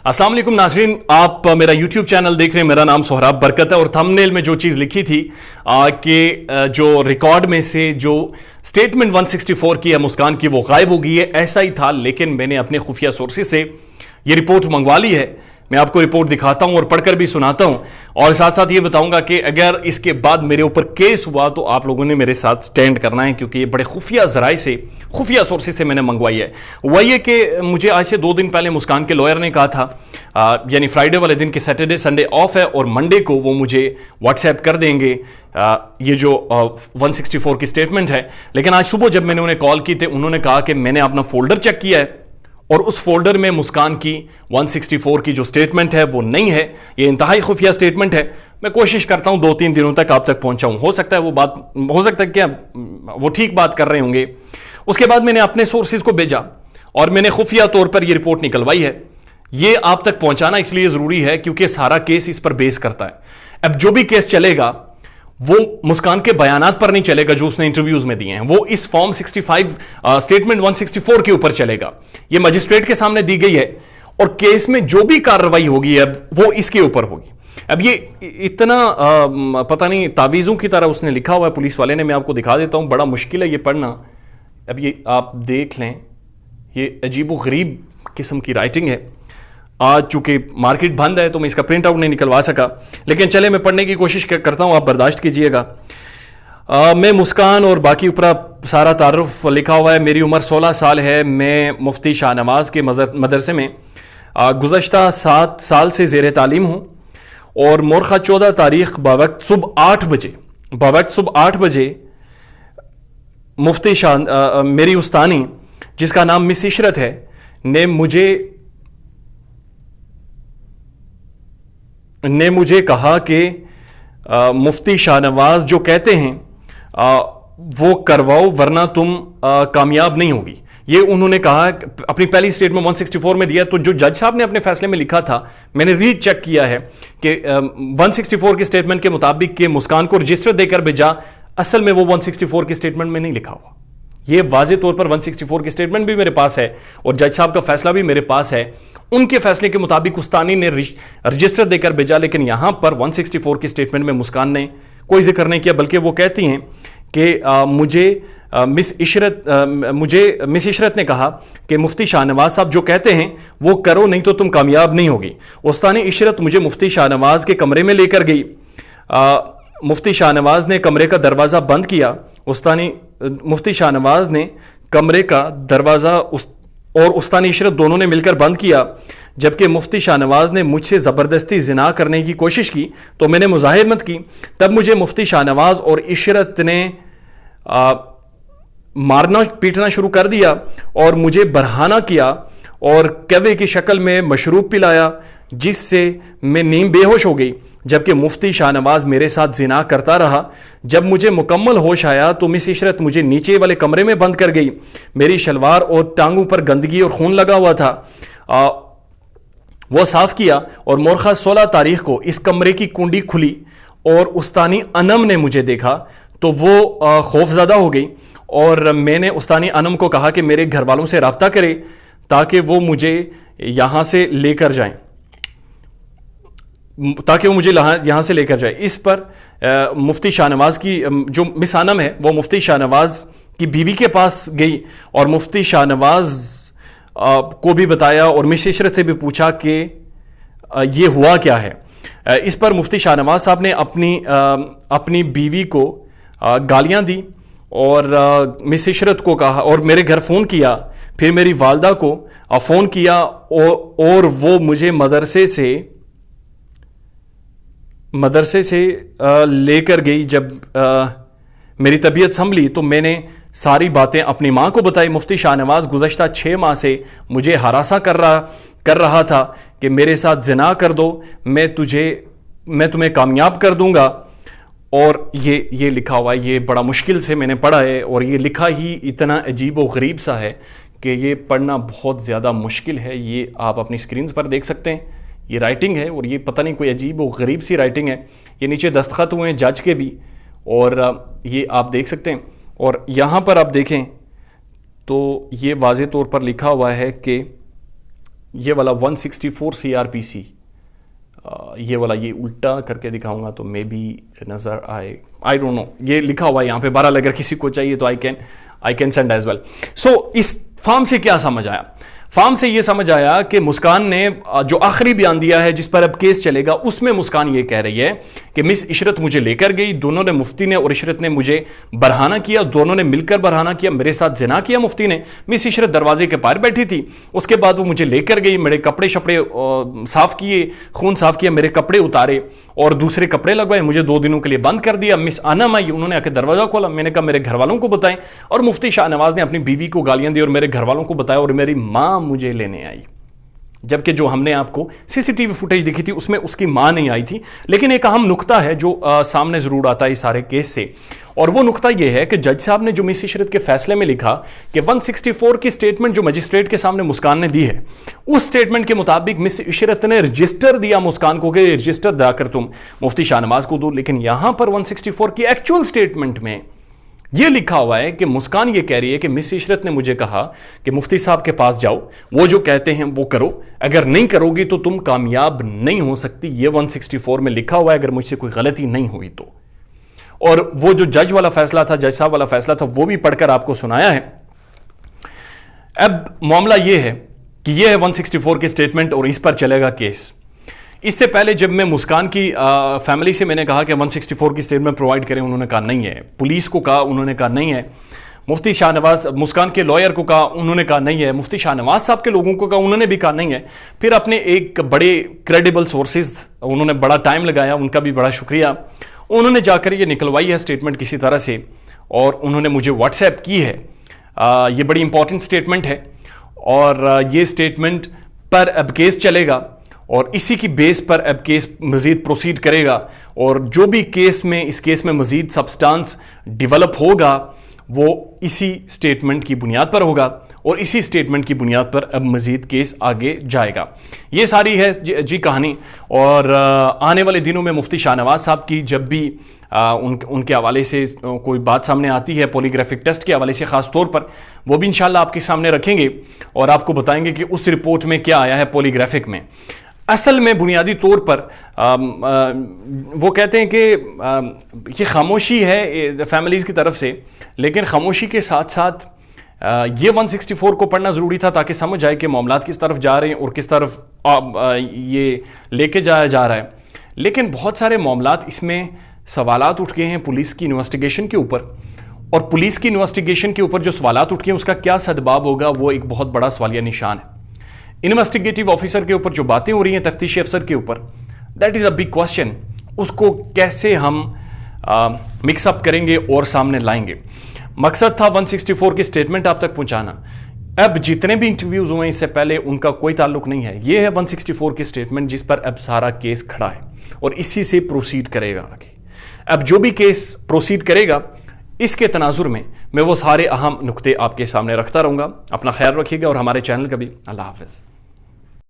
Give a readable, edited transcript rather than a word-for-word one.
अस्सलाम वालेकुम नाज़रीन, आप मेरा यूट्यूब चैनल देख रहे हैं। मेरा नाम सोहराब बरकत है और थंबनेल में जो चीज़ लिखी थी कि जो रिकॉर्ड में से जो स्टेटमेंट 164 की है मुस्कान की, वो गायब हो गई है, ऐसा ही था। लेकिन मैंने अपने खुफिया सोर्सेज से ये रिपोर्ट मंगवा ली है। मैं आपको रिपोर्ट दिखाता हूं और पढ़कर भी सुनाता हूं और साथ साथ ये बताऊंगा कि अगर इसके बाद मेरे ऊपर केस हुआ तो आप लोगों ने मेरे साथ स्टैंड करना है, क्योंकि ये बड़े खुफिया जराए से, खुफिया सोर्सेज से मैंने मंगवाई है। वही है कि मुझे आज से 2 दिन पहले मुस्कान के लॉयर ने कहा था, यानी फ्राइडे वाले दिन के सैटरडे संडे ऑफ है और मंडे को वो मुझे व्हाट्सएप कर देंगे ये जो 164 की स्टेटमेंट है। लेकिन आज सुबह जब मैंने उन्हें कॉल की थी, उन्होंने कहा कि मैंने अपना फोल्डर चेक किया है और उस फोल्डर में मुस्कान की 164 की जो स्टेटमेंट है वो नहीं है। ये इंतहाई खुफिया स्टेटमेंट है। मैं कोशिश करता हूं 2-3 दिनों तक आप तक पहुंचाऊं। हो सकता है वो बात, हो सकता है क्या वो ठीक बात कर रहे होंगे। उसके बाद मैंने अपने सोर्सेज को भेजा और मैंने खुफिया तौर पर यह रिपोर्ट निकलवाई है। ये आप तक पहुंचाना इसलिए जरूरी है क्योंकि सारा केस इस पर बेस करता है। अब जो भी केस चलेगा वो मुस्कान के बयानात पर नहीं चलेगा जो उसने इंटरव्यूज में दिए हैं, वो इस फॉर्म 65 स्टेटमेंट 164 के ऊपर चलेगा। ये मजिस्ट्रेट के सामने दी गई है और केस में जो भी कार्रवाई होगी अब वो इसके ऊपर होगी। अब ये इतना पता नहीं तावीज़ों की तरह उसने लिखा हुआ है पुलिस वाले ने। मैं आपको दिखा देता हूं, बड़ा मुश्किल है ये पढ़ना। अब ये आप देख लें, ये अजीब व गरीब किस्म की राइटिंग है। आज चूंकि मार्केट बंद है तो मैं इसका प्रिंट आउट नहीं निकलवा सका, लेकिन चले मैं पढ़ने की कोशिश करता हूं, आप बर्दाश्त कीजिएगा। मैं मुस्कान और बाकी ऊपर सारा तारुफ लिखा हुआ है। मेरी उम्र 16 साल है। मैं मुफ्ती शाहनवाज के मदरसे में गुज़श्ता 7 साल से ज़ेर तालीम हूँ और मोरखा 14 तारीख बवक्त सुबह 8 बजे मुफ्ती मेरी उस्तानी जिसका नाम मिस इशरत है ने मुझे कहा कि मुफ्ती शाहनवाज जो कहते हैं वो करवाओ वरना तुम कामयाब नहीं होगी। ये उन्होंने कहा अपनी पहली स्टेटमेंट 164 में दिया। तो जो जज साहब ने अपने फैसले में लिखा था, मैंने रीचेक किया है कि 164 की स्टेटमेंट के मुताबिक कि मुस्कान को रजिस्टर देकर भेजा, असल में वो 164 की स्टेटमेंट में नहीं लिखा हुआ। ये वाज़े तौर पर 164 की स्टेटमेंट भी मेरे पास है और जज साहब का फैसला भी मेरे पास है। उनके फैसले के मुताबिक उस्तानी ने रजिस्टर देकर भेजा, लेकिन यहां पर 164 की स्टेटमेंट में मुस्कान ने कोई जिक्र नहीं किया, बल्कि वो कहती हैं कि मुझे मिस इशरत ने कहा कि मुफ्ती शाहनवाज साहब जो कहते हैं वो करो, नहीं तो तुम कामयाब नहीं होगी। उस्तानी इशरत मुझे मुफ्ती शाहनवाज के कमरे में लेकर गई। मुफ्ती शाहनवाज ने कमरे का दरवाज़ा बंद किया। मुफ्ती शाहनवाज ने कमरे का दरवाज़ा और उस्तानी इशरत दोनों ने मिलकर बंद किया। जबकि मुफ्ती शाहनवाज ने मुझसे ज़बरदस्ती जिना करने की कोशिश की तो मैंने मुज़ाहिरत की। तब मुझे मुफ्ती शाहनवाज और इशरत ने मारना पीटना शुरू कर दिया और मुझे बरहाना किया और कवे की शक्ल में मशरूब पिलाया, जिससे मैं नीम बेहोश हो गई। जबकि मुफ्ती शाहनवाज मेरे साथ जिना करता रहा। जब मुझे मुकम्मल होश आया तो मिस इशरत मुझे नीचे वाले कमरे में बंद कर गई। मेरी शलवार और टांगों पर गंदगी और खून लगा हुआ था। वो साफ किया और मोरखा 16 तारीख को इस कमरे की कुंडी खुली और उस्तानी अनम ने मुझे देखा तो वो खौफजदा हो गई और मैंने उस्तानी अनम को कहा कि मेरे घर वालों से रब्ता करे ताकि वो मुझे यहाँ से लेकर जाएं, इस पर मुफ्ती शाहनवाज की जो मिस अनम है वो मुफ्ती शाहनवाज की बीवी के पास गई और मुफ्ती शाहनवाज को भी बताया और मिस इशरत से भी पूछा कि ये हुआ क्या है। इस पर मुफ्ती शाहनवाज साहब ने अपनी बीवी को गालियां दी और मिस इशरत को कहा और मेरे घर फ़ोन किया। फिर मेरी वालदा को फ़ोन किया और वो मुझे मदरसे से लेकर गई। जब मेरी तबीयत संभली तो मैंने सारी बातें अपनी माँ को बताई। मुफ्ती शाहनवाज गुज़श्ता 6 माह से मुझे हरासा कर रहा था कि मेरे साथ जिना कर दो, मैं तुम्हें कामयाब कर दूंगा। और ये लिखा हुआ है, ये बड़ा मुश्किल से मैंने पढ़ा है और ये लिखा ही इतना अजीब व गरीब सा है कि ये पढ़ना बहुत ज़्यादा मुश्किल है। ये आप अपनी स्क्रीन पर देख सकते हैं, ये राइटिंग है और ये पता नहीं कोई अजीब व गरीब सी राइटिंग है। ये नीचे दस्तखत हुए हैं जज के भी और ये आप देख सकते हैं। और यहाँ पर आप देखें तो ये वाज़े तौर पर लिखा हुआ है कि یہ والا 164 CRPC، یہ والا یہ الٹا کر کے دکھاؤں گا تو مے بی نظر آئے، آئی ڈونٹ نو، یہ لکھا ہوا ہے یہاں پہ، بہرحال اگر کسی کو چاہیے تو I can send as well. So اس فارم سے کیا سمجھ آیا؟ فارم سے یہ سمجھ آیا کہ مسکان نے جو آخری بیان دیا ہے جس پر اب کیس چلے گا، اس میں مسکان یہ کہہ رہی ہے کہ مس عشرت مجھے لے کر گئی، دونوں نے، مفتی نے اور عشرت نے مجھے برہانہ کیا، دونوں نے مل کر برہانہ کیا، میرے ساتھ زنا کیا مفتی نے. مس عشرت دروازے کے پار بیٹھی تھی، اس کے بعد وہ مجھے لے کر گئی، میرے کپڑے شپڑے صاف کیے، خون صاف کیا، میرے کپڑے اتارے اور دوسرے کپڑے لگوائے، مجھے 2 دنوں کے لیے بند کر دیا. مس انم آئی، انہوں نے آ کے دروازہ کھولا، میں نے کہا میرے گھر والوں کو بتائیں، اور مفتی شاہ نواز نے اپنی بیوی کو گالیاں دی اور میرے گھر والوں کو بتایا، اور میری ماں مجھے لینے آئی. جبکہ جو ہم نے آپ کو CCTV فوٹیج دکھی تھی اس میں اس کی ماں نہیں آئی تھی. لیکن ایک اہم نقطہ ہے جو سامنے ضرور آتا ہے اس سارے کیس سے، اور وہ نقطہ یہ ہے کہ جج صاحب نے جو مس عشرت کے فیصلے میں لکھا کہ 164 کی سٹیٹمنٹ جو مجسٹریٹ کے سامنے مسکان نے دی ہے، اس سٹیٹمنٹ کے مطابق مس عشرت نے رجسٹر دیا مسکان کو کہ رجسٹر دا کر تم مفتی شاہ نواز کو دو. لیکن یہاں پر 164 کی ایکچوئل سٹیٹمنٹ میں یہ لکھا ہوا ہے کہ مسکان یہ کہہ رہی ہے کہ مس عشرت نے مجھے کہا کہ مفتی صاحب کے پاس جاؤ، وہ جو کہتے ہیں وہ کرو، اگر نہیں کرو گی تو تم کامیاب نہیں ہو سکتی. یہ 164 میں لکھا ہوا ہے، اگر مجھ سے کوئی غلطی نہیں ہوئی تو. اور وہ جو جج والا فیصلہ تھا، جج صاحب والا فیصلہ تھا، وہ بھی پڑھ کر آپ کو سنایا ہے. اب معاملہ یہ ہے کہ یہ ہے 164 کی سٹیٹمنٹ اور اس پر چلے گا کیس. اس سے پہلے جب میں مسکان کی فیملی سے میں نے کہا کہ 164 کی سٹیٹمنٹ پرووائڈ کریں، انہوں نے کہا نہیں ہے. پولیس کو کہا، انہوں نے کہا نہیں ہے. مفتی شاہ نواز، مسکان کے لائر کو کہا، انہوں نے کہا نہیں ہے. مفتی شاہ نواز صاحب کے لوگوں کو کہا، انہوں نے بھی کہا نہیں ہے. پھر اپنے ایک بڑے کریڈیبل سورسز، انہوں نے بڑا ٹائم لگایا، ان کا بھی بڑا شکریہ. انہوں نے جا کر یہ نکلوائی ہے سٹیٹمنٹ کسی طرح سے، اور انہوں نے مجھے واٹس ایپ کی ہے. یہ بڑی امپورٹنٹ سٹیٹمنٹ ہے، اور یہ سٹیٹمنٹ پر اب کیس چلے گا، اور اسی کی بیس پر اب کیس مزید پروسیڈ کرے گا. اور جو بھی اس کیس میں مزید سبسٹانس ڈیولپ ہوگا وہ اسی سٹیٹمنٹ کی بنیاد پر ہوگا، اور اسی سٹیٹمنٹ کی بنیاد پر اب مزید کیس آگے جائے گا. یہ ساری ہے جی کہانی. اور آنے والے دنوں میں مفتی شاہ نواز صاحب کی جب بھی ان کے حوالے سے کوئی بات سامنے آتی ہے، پولیگرافک ٹیسٹ کے حوالے سے خاص طور پر، وہ بھی انشاءاللہ آپ کے سامنے رکھیں گے اور آپ کو بتائیں گے کہ اس رپورٹ میں کیا آیا ہے پولیگرافک میں. اصل میں بنیادی طور پر وہ کہتے ہیں کہ یہ خاموشی ہے فیملیز کی طرف سے، لیکن خاموشی کے ساتھ ساتھ یہ 164 کو پڑھنا ضروری تھا تاکہ سمجھ آئے کہ معاملات کس طرف جا رہے ہیں اور کس طرف یہ لے کے جایا جا رہا ہے. لیکن بہت سارے معاملات اس میں سوالات اٹھ گئے ہیں پولیس کی انویسٹیگیشن کے اوپر، اور پولیس کی انویسٹیگیشن کے اوپر جو سوالات اٹھ گئے ہیں اس کا کیا سدباب ہوگا، وہ ایک بہت بڑا سوالیہ نشان ہے. انویسٹیگیٹو آفیسر کے اوپر جو باتیں ہو رہی ہیں، تفتیشی افسر کے اوپر، that is a big question. اس کو کیسے ہم مکس اپ کریں گے اور سامنے لائیں گے. مقصد تھا 164 کی سٹیٹمنٹ آپ تک پہنچانا. اب جتنے بھی انٹرویوز ہوئے اس سے پہلے ان کا کوئی تعلق نہیں ہے. یہ ہے 164 کی سٹیٹمنٹ جس پر اب سارا کیس کھڑا ہے اور اسی سے پروسیڈ کرے گا آگے. اب جو بھی کیس پروسیڈ کرے گا اس کے تناظر میں وہ سارے اہم نقطے آپ کے سامنے رکھتا رہوں گا. اپنا خیال رکھیے گا اور ہمارے چینل کا بھی. اللہ حافظ.